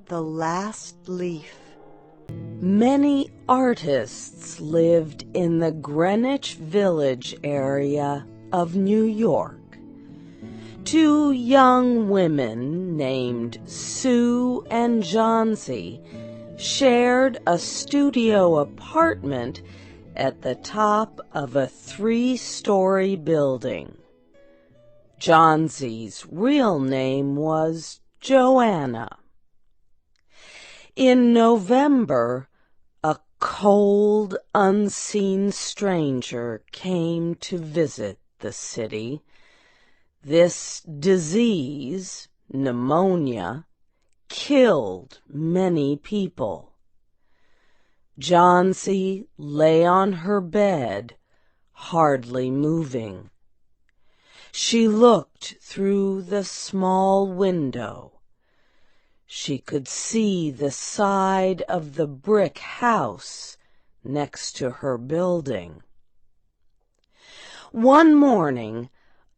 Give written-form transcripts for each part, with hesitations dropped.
The Last Leaf. Many artists lived in the Greenwich Village area of New York. Two young women named Sue and Johnsy shared a studio apartment at the top of a 3-story building. Johnsy's real name was Joanna. In November, a cold, unseen stranger came to visit the city. This disease, pneumonia, killed many people. Johnsy lay on her bed, hardly moving. She looked through the small window. She could see the side of the brick house next to her building. One morning,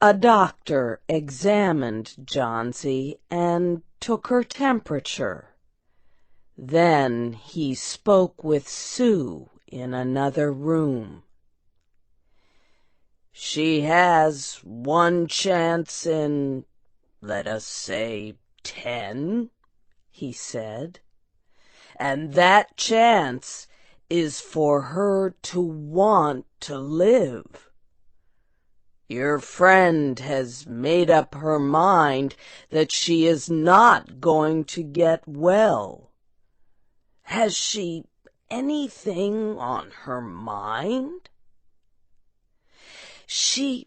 a doctor examined Johnsy and took her temperature. Then he spoke with Sue in another room. "She has one chance in, let us say, 10, he said, "and that chance is for her to want to live. Your friend has made up her mind that she is not going to get well. Has she anything on her mind?" She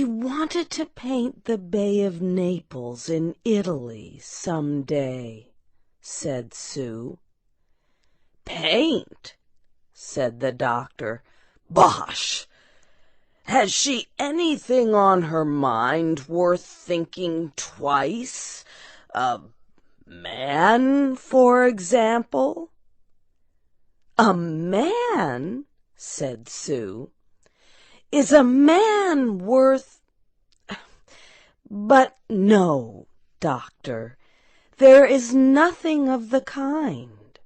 wanted to paint the Bay of Naples in Italy some day, said Sue. "Paint?" said the doctor. "Bosh! Has she anything on her mind worth thinking twice? A man, for example?" "A man?" said Sue. "Is a man worth—" "But no, doctor, there is nothing of the kind."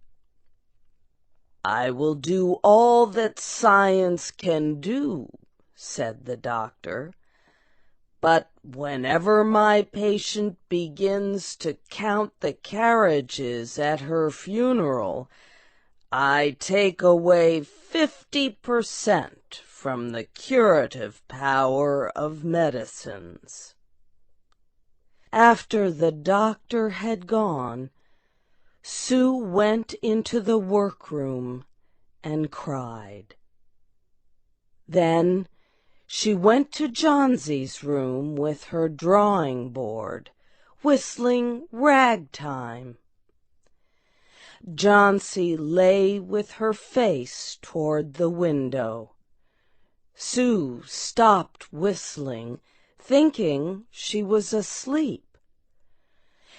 "I will do all that science can do," said the doctor, "but whenever my patient begins to count the carriages at her funeral, I take away 50% from the curative power of medicines." After the doctor had gone, Sue went into the workroom and cried. Then she went to Johnsy's room with her drawing board, whistling ragtime. Johnsy lay with her face toward the window. Sue stopped whistling, thinking she was asleep.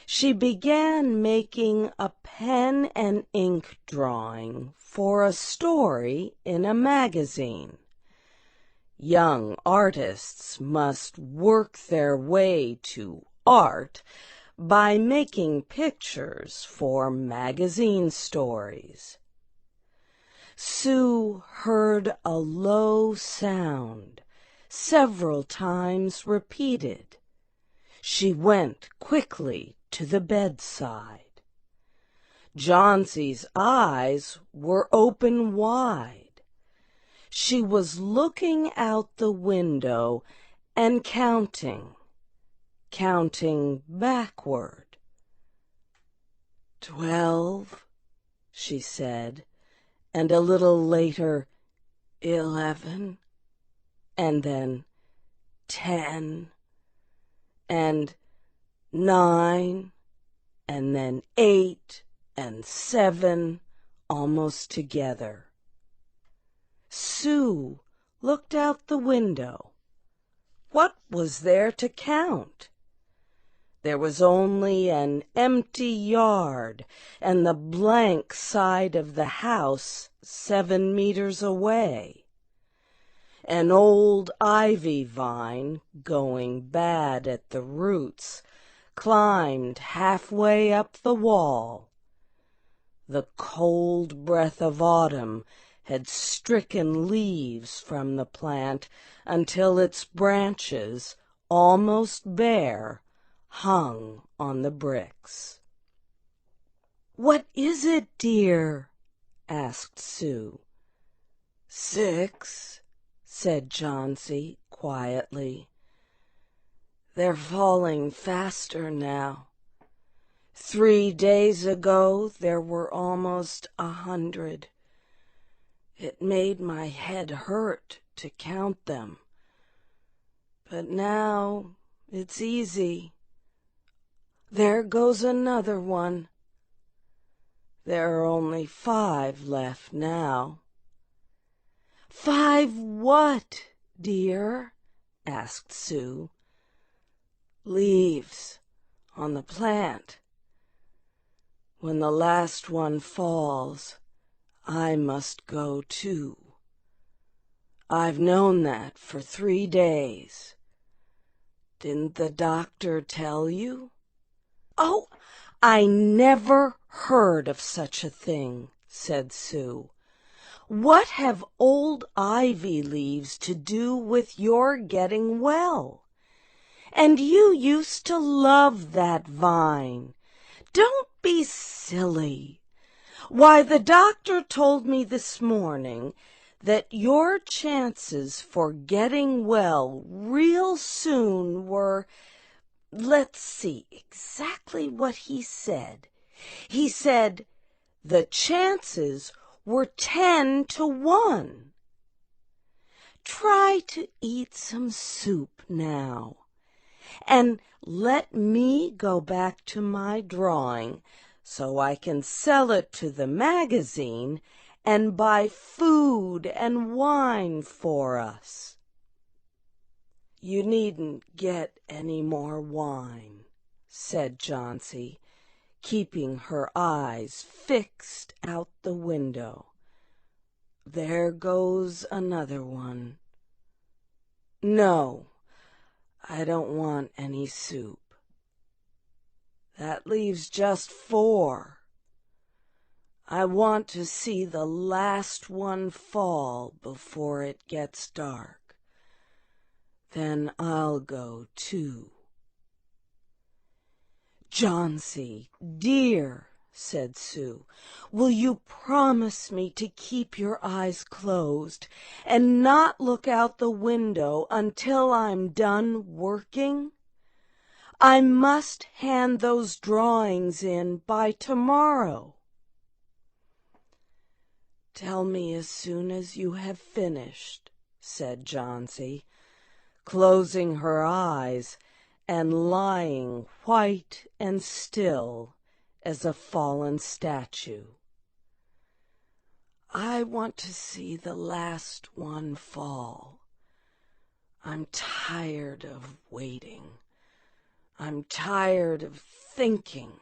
She began making a pen and ink drawing for a story in a magazine. Young artists must work their way to art by making pictures for magazine stories. Sue heard a low sound, several times repeated. She went quickly to the bedside. Johnsy's eyes were open wide. She was looking out the window and counting backward. 12, she said, and a little later, 11, and then 10, and 9, and then 8 and 7, almost together. Sue looked out the window. What was there to count? There was only an empty yard and the blank side of the house 7 meters away. An old ivy vine, going bad at the roots, climbed halfway up the wall. The cold breath of autumn had stricken leaves from the plant until its branches, almost bare, hung on the bricks. "What is it, dear?" asked Sue. "6," said Johnsy quietly. "They're falling faster now. 3 days ago there were almost 100. It made my head hurt to count them. But now it's easy. There goes another one. There are only 5 left now." "5 what, dear?" asked Sue. "Leaves on the plant. When the last one falls, I must go too. I've known that for 3 days. Didn't the doctor tell you?" "Oh, I never heard of such a thing," said Sue. "What have old ivy leaves to do with your getting well? And you used to love that vine. Don't be silly. Why, the doctor told me this morning that your chances for getting well real soon were— let's see exactly what he said. He said the chances were 10 to 1. Try to eat some soup now, and let me go back to my drawing so I can sell it to the magazine and buy food and wine for us." "You needn't get any more wine," said Johnsy, keeping her eyes fixed out the window. "There goes another one. No, I don't want any soup. That leaves just 4. I want to see the last one fall before it gets dark. Then I'll go too." "Johnsy, dear," said Sue, "will you promise me to keep your eyes closed and not look out the window until I'm done working? I must hand those drawings in by tomorrow." "Tell me as soon as you have finished," said Johnsy, closing her eyes and lying white and still as a fallen statue. "I want to see the last one fall. I'm tired of waiting. I'm tired of thinking.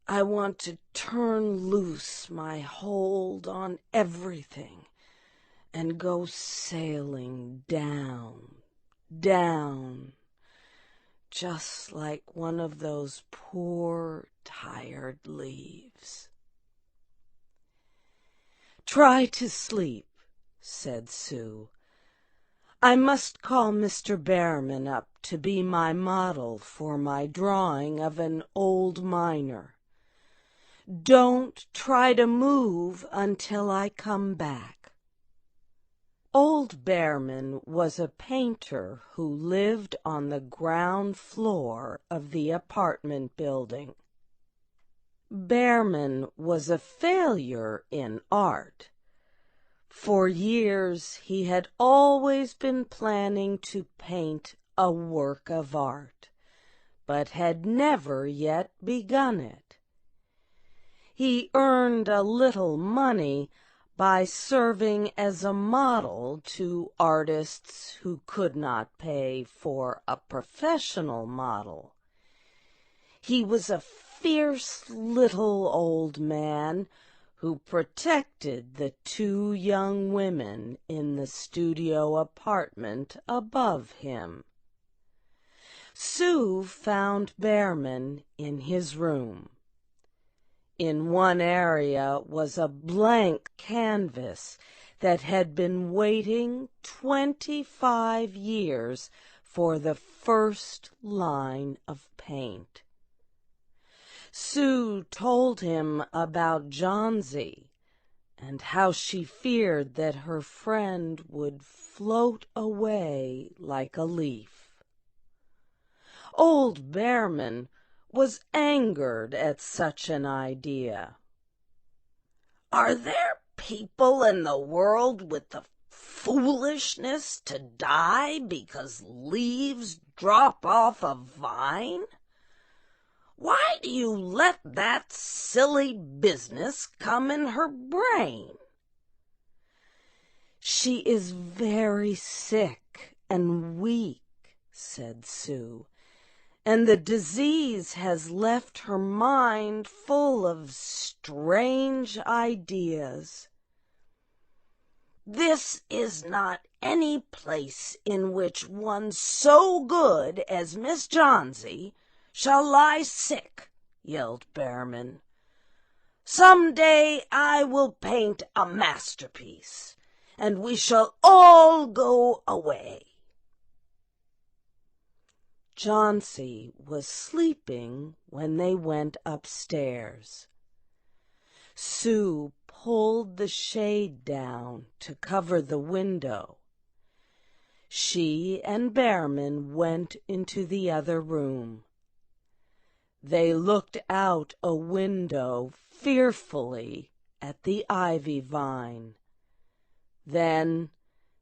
I want to turn loose my hold on everything and go sailing down, down, just like one of those poor, tired leaves." "Try to sleep," said Sue. "I must call Mr. Behrman up to be my model for my drawing of an old miner. Don't try to move until I come back." Old Behrman was a painter who lived on the ground floor of the apartment building. Behrman was a failure in art. For years he had always been planning to paint a work of art, but had never yet begun it. He earned a little money by serving as a model to artists who could not pay for a professional model. He was a fierce little old man who protected the 2 young women in the studio apartment above him. Sue found Bearman in his room. In one area was a blank canvas that had been waiting 25 years for the first line of paint. Sue told him about Johnsy and how she feared that her friend would float away like a leaf. Old Bearman was angered at such an idea. "Are there people in the world with the foolishness to die because leaves drop off a vine? Why do you let that silly business come in her brain?" "She is very sick and weak," said Sue, "and the disease has left her mind full of strange ideas." "This is not any place in which one so good as Miss Johnsy shall lie sick," yelled Bearman. "Some day I will paint a masterpiece, and we shall all go away." Johnsy was sleeping when they went upstairs. Sue pulled the shade down to cover the window. She and Bearman went into the other room. They looked out a window fearfully at the ivy vine. Then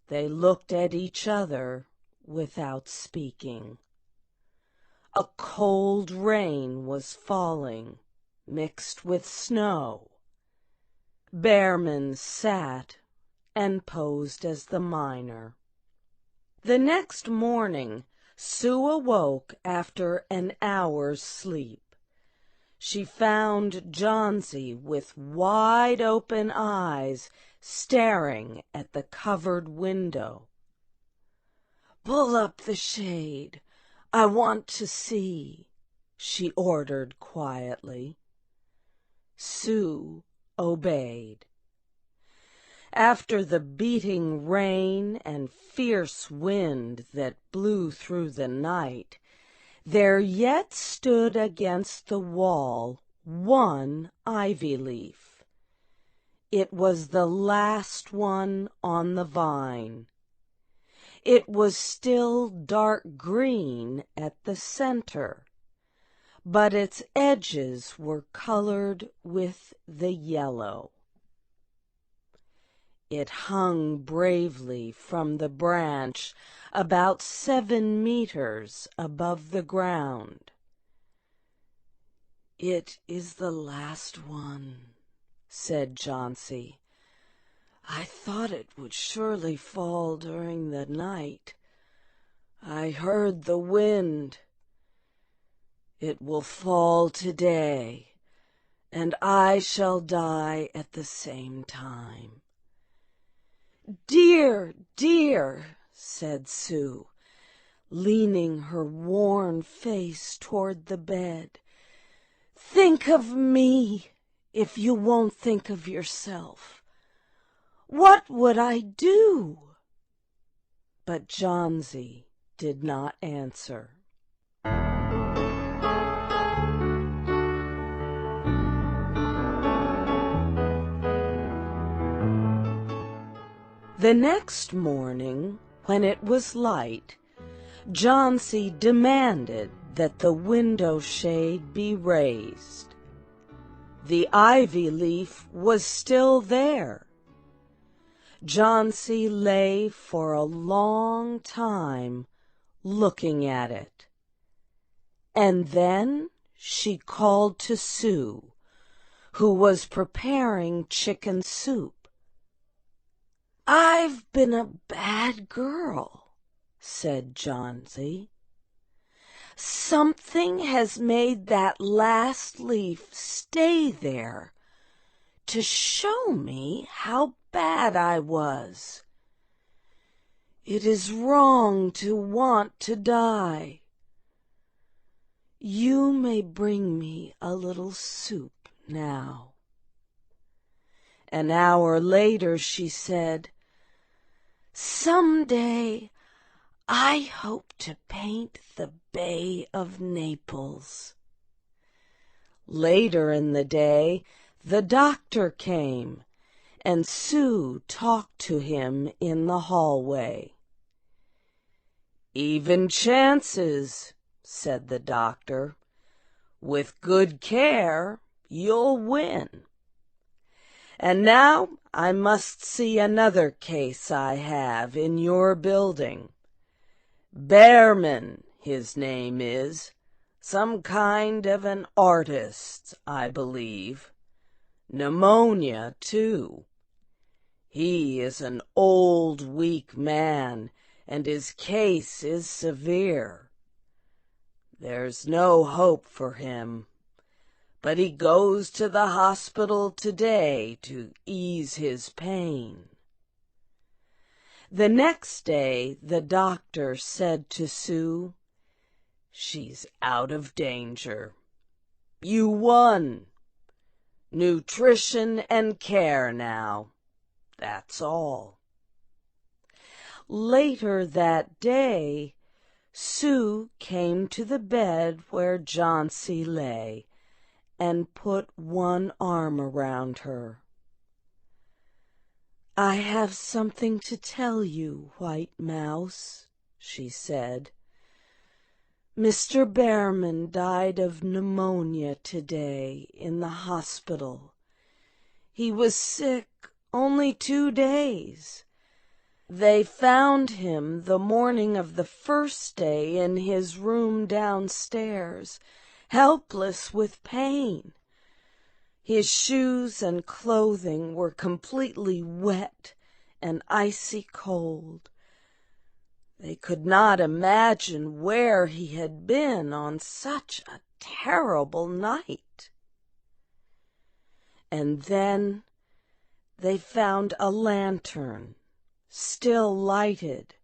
they looked at each other without speaking. A cold rain was falling, mixed with snow. Bearman sat and posed as the miner. The next morning Sue awoke after an hour's sleep. She found Johnsy with wide-open eyes staring at the covered window. "Pull up the shade. I want to see," she ordered quietly. Sue obeyed. After the beating rain and fierce wind that blew through the night, there yet stood against the wall one ivy leaf. It was the last one on the vine. It was still dark green at the center, but its edges were colored with the yellow. It hung bravely from the branch about 7 meters above the ground. "It is the last one," said Johnsy. "I thought it would surely fall during the night. I heard the wind. It will fall today, and I shall die at the same time." "Dear, dear," said Sue, leaning her worn face toward the bed, "think of me if you won't think of yourself. What would I do?" But Johnsy did not answer. The next morning, when it was light, Johnsy demanded that the window shade be raised. The ivy leaf was still there. Johnsy lay for a long time looking at it. And then she called to Sue, who was preparing chicken soup. "I've been a bad girl," said Johnsy. "Something has made that last leaf stay there to show me how bad I was. It is wrong to want to die. You may bring me a little soup now." An hour later she said, "Some day I hope to paint the Bay of Naples." Later in the day the doctor came, and Sue talked to him in the hallway. "Even chances," said the doctor. "With good care you'll win. And now I must see another case I have in your building. Behrman, his name is, some kind of an artist, I believe. Pneumonia, too. He is an old, weak man, and his case is severe. There's no hope for him, but he goes to the hospital today to ease his pain." The next day the doctor said to Sue, "She's out of danger. You won. Nutrition and care now. That's all." Later that day, Sue came to the bed where Johnsy lay and put one arm around her. "I have something to tell you, White Mouse," she said. "Mr. Behrman died of pneumonia today in the hospital. He was sick only 2 days. They found him the morning of the first day in his room downstairs, helpless with pain. His shoes and clothing were completely wet and icy cold. They could not imagine where he had been on such a terrible night. And then they found a lantern, still lighted,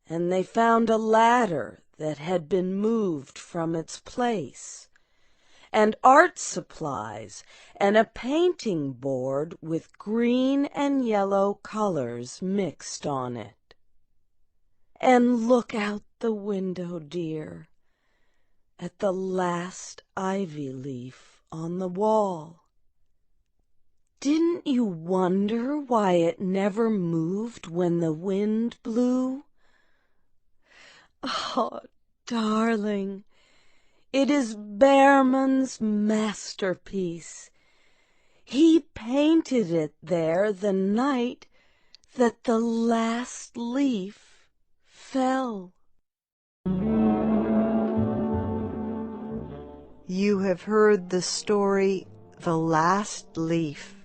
and they found a ladder that had been moved from its place, and art supplies, and a painting board with green and yellow colors mixed on it. And look out the window, dear, at the last ivy leaf on the wall. Didn't you wonder why it never moved when the wind blew? Oh, darling, it is Behrman's masterpiece. He painted it there the night that the last leaf fell. You have heard the story The Last Leaf